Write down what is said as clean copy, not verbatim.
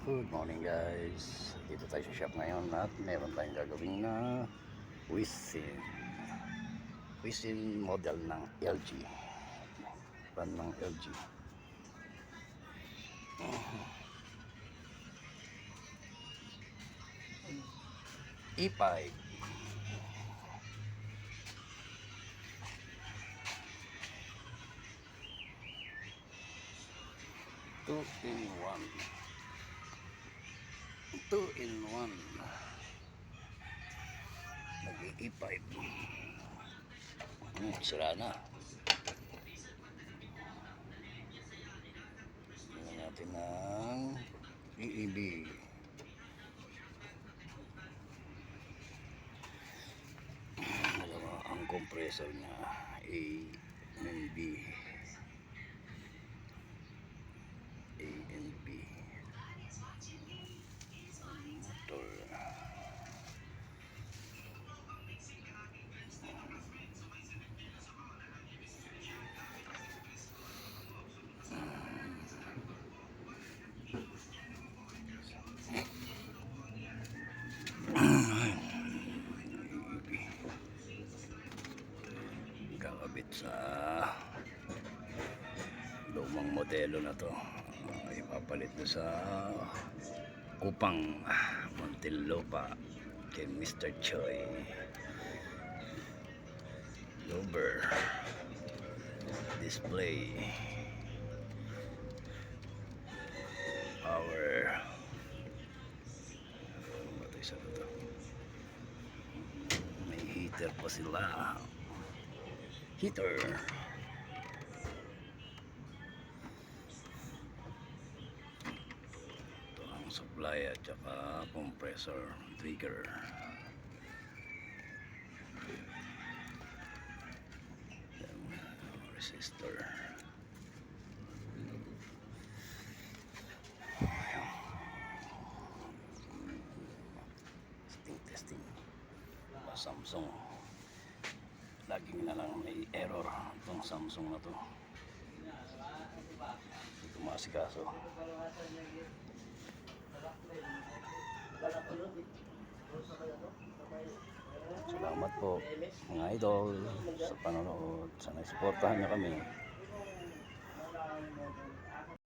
Good morning guys. Dito tayo sa shop ngayon at meron tayong gagawin na Wisin model ng LG. Brand ng LG. E5. 2-in-1 nag-E5. Sira na. Tingnan natin ng EEB. Dalawa ang compressor niya, A and B. A and B. Motor. Kakabit sa lumang modelo na to. Ipapalit na sa Kupang Muntinlupa kay Mr. Choi. Lover display power. Batay sa ito. May heater pa sila. Heater. Ito ang supply at saka compressor trigger. Resistor. Testing. Samsung. Laging na lang may error itong Samsung na to. Hindi ko maasikaso. Salamat po mga idol sa panonood. Sana suportahan niyo kami.